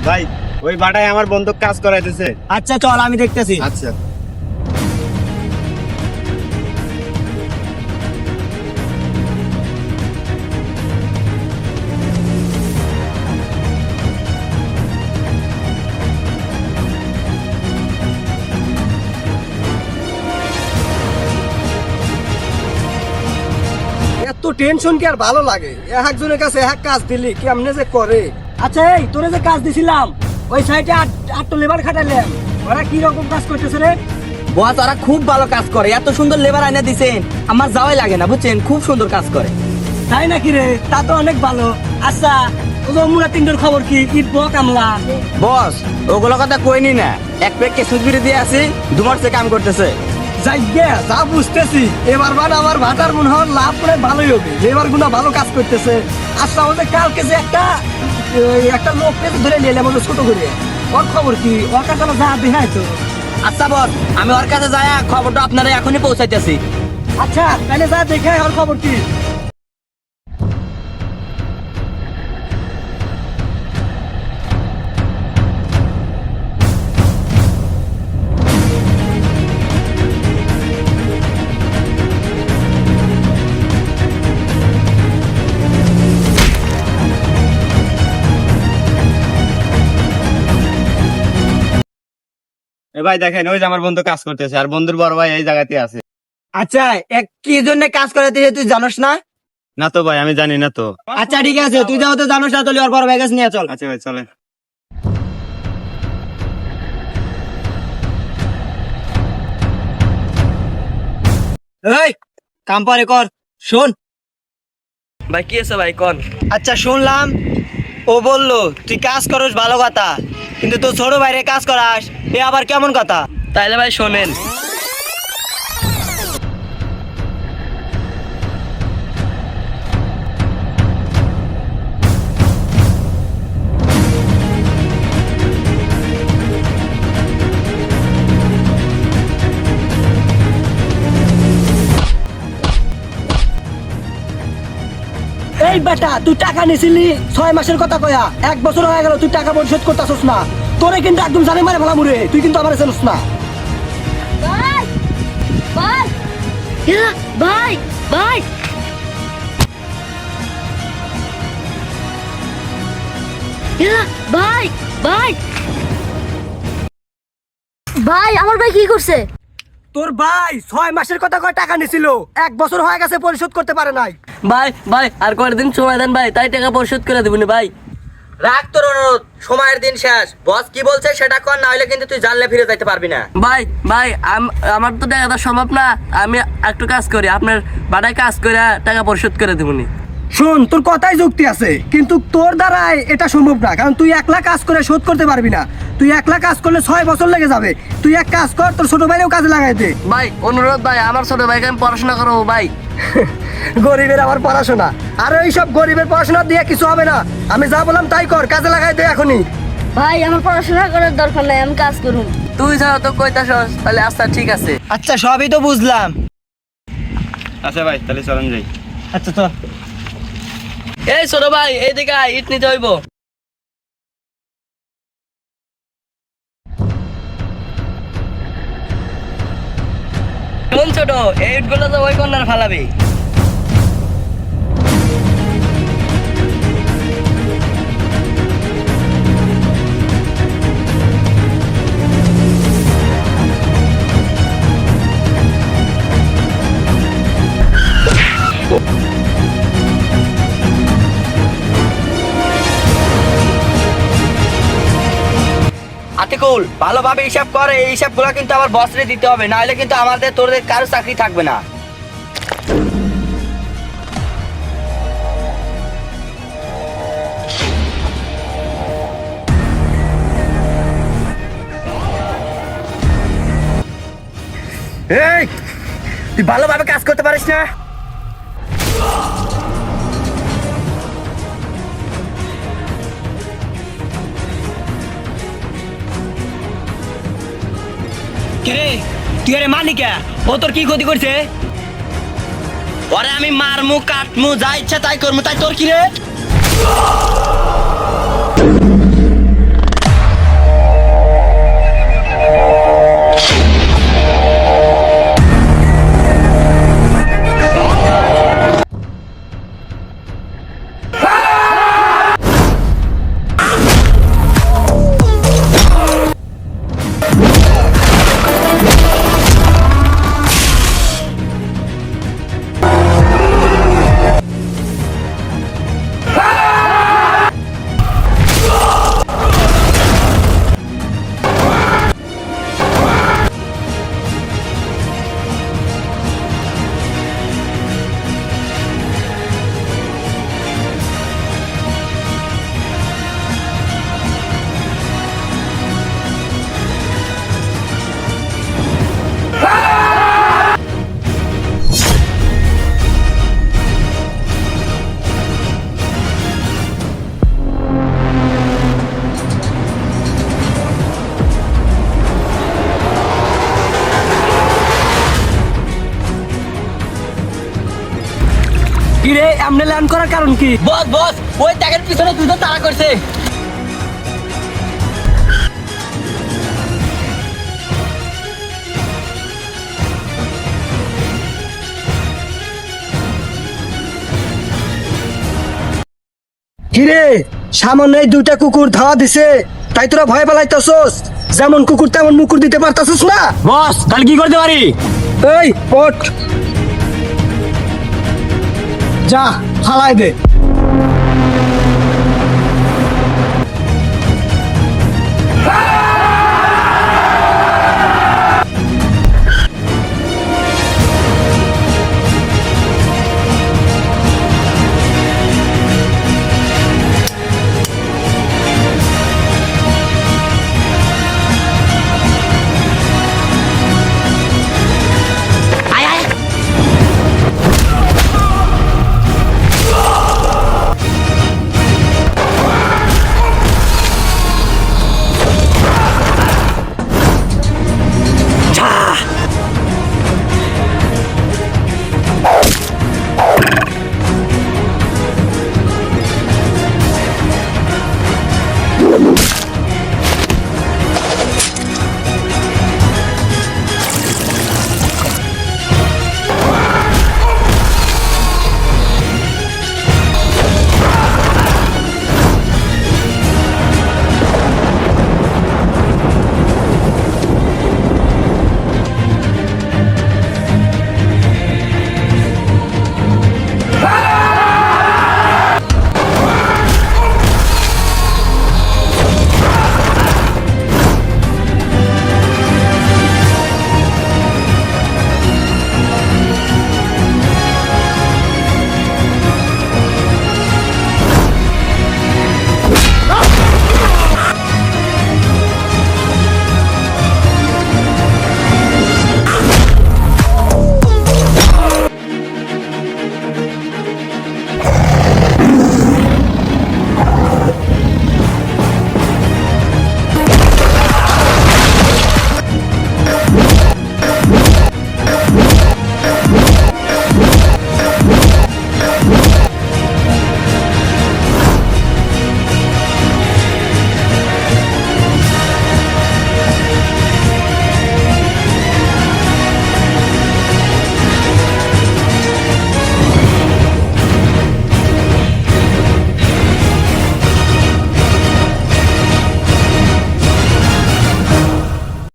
ভাই ওই বাটায় আমার বন্দুক কাজ করাইতেছে। আচ্ছা চল আমি দেখতেছি। আচ্ছা এত টেনশন কি আর ভালো লাগে? একজনের কাছে এক কাজ দিলি কেমনে যে করে। আচ্ছা এই তোরে যে কাজ দিছিলাম ওই সাইডে আটটা লেবার খাটাইলাম, ওরা কি রকম কাজ করতেছে রে? বস ওরা খুব ভালো কাজ করে, এত সুন্দর লেবার আইনা দিছেন আমার যাওয়াই লাগে না বুঝছেন, খুব সুন্দর কাজ করে। তাই নাকি রে? তা তো অনেক ভালো। আচ্ছা মুরা তিনটোর খবর কি? ইট বক আমলা বস ওগুলো কথা কইনি না, এক প্যাক কেসুস বিড়ি দিয়ে আছি, দুমারছে কাম করতেছে। যাই গে যা বুঝতেছি এবার আমার ভাতার মনে হয় লাভ করে ভালোই হবে, লেবার গুনা ভালো কাজ করতেছে। আচ্ছা ওদের কালকে যে একটা লোককে ধরে নিয়ে এলাম ছোট করে, ওর খবর কি? ওর কাছে যা দেখায় তো। আচ্ছা বস আমি ওর কাছে যাই, খবরটা আপনারা এখনই পৌঁছাইতেছি। আচ্ছা তাহলে যা দেখায় ওর খবর কি? এ ভাই দেখেন ওই যে আমার বন্ধু কাজ করতেছে, আর বন্ধুর বড় ভাই এই জায়গাতে আছে। আচ্ছা এক কি জন্য কাজ করাতে তুই জানোস না? না তো ভাই আমি জানি না তো। আচ্ছা ঠিক আছে, তুই যাও তো জানোস না, তাহলে ওর বড় ভাই কাছে নিয়ে চল। আচ্ছা ভাই চলেন। এই কাম পরে কর, শোন ভাই কি আছে ভাই কোন। আচ্ছা শুনলাম ও বললো তুই কাজ করস ভালো কথা, কিন্তু তোর ছোট ভাইরে কাজ করাস এ আবার কেমন কথা? তাইলে ভাই শোনেন। এই বেটা তুই টাকা নিছিলি 6 মাসের কথা কয়া, 1 বছর হয়ে গেল তুই টাকা পরিশোধ করতেছস না। তোরে কিন্তু একদম জানে মারে ফেলাম রে, তুই কিন্তু আমার জানিস না। ভাই ভাই ভাই ভাই ভাই ভাই ভাই আমার ভাই কি করছে? তোর ভাই 6 মাসের কথা কয় টাকা নিছিল, 1 বছর হয়ে গেছে পরিশোধ করতে পারে নাই। ভাই ভাই আর কয়েকদিন সময় দেন ভাই, তাই টাকা পরিশোধ করে দেবনি ভাই। রাখ তোর অনুরোধ, সময়ের দিন শেষ, বস কি বলছে সেটা কর, না হলে কিন্তু তুই জানলে ফিরে যাইতে পারবি না। ভাই ভাই আমার তো টাকা দেওয়া সম্ভব না, আমি একটু কাজ করি, আপনার বাড়ায় কাজ করে টাকা পরিশোধ করে দেবনি। শোন তোর কথাই যুক্তি আছে, কিন্তু তোর দ্বারাই এটা সম্ভব না, কারণ তুই একলা কাজ করে শোধ করতে পারবি না। তুই একলা কাজ করলে 6 বছর লেগে যাবে। তুই এক কাজ কর, তোর ছোট ভাইরেও কাজে লাগাই দে। ভাই অনুরোধ ভাই, আমার ছোট ভাইকে আমি পড়াশোনা করবো ভাই। গরিবের আবার পড়াশোনা, আর এইসব গরিবের পড়াশোনা দিয়ে কিছু হবে না। আমি যা বললাম তাই কর, কাজে লাগাই দে এখনই। ভাই আমার পড়াশোনা করার দরকার নাই, আমি কাজ করুন। তুই যাও তো কইতাছস, তাহলে আচ্ছা ঠিক আছে। আচ্ছা সবই তো বুঝলাম। আচ্ছা ভাই তাহলে চলেন যাই। আচ্ছা চল। এই ছোট ভাই এইদিকে আয়, ইট নিতে হইব। শোন ছোট, এই ইটগুলো তো ওই কর্নার ফালাবি। আতিকুল ভালোভাবে হিসাব করে, এই হিসাবগুলো কিন্তু আমার বসরে দিতে হবে, না হলে কিন্তু আমাদের তোদের কারো চাকরি থাকবে না। এই তুই ভালোভাবে কাজ করতে পারিস না? কে তুই আরে মানিকা, ও তোর কি ক্ষতি করছে? ওরে আমি মারমু কাটমু যা ইচ্ছা তাই করমু, তাই তোর কি রে? রে এমনি ল্যান্ড করার কারণ কি? বস বস ওই ট্যাগের পিছনে দুটো তাড়া করছে। কিরে সামান্য এই দুইটা কুকুর ধাওয়া দিছে, তাই তোরা ভয় পালাইতেছস? যেমন কুকুর তেমন মুকুর দিতে পারতাছস না? বস তাহলে কি করতে পারি? এই ওঠ, যা ফালাই দে।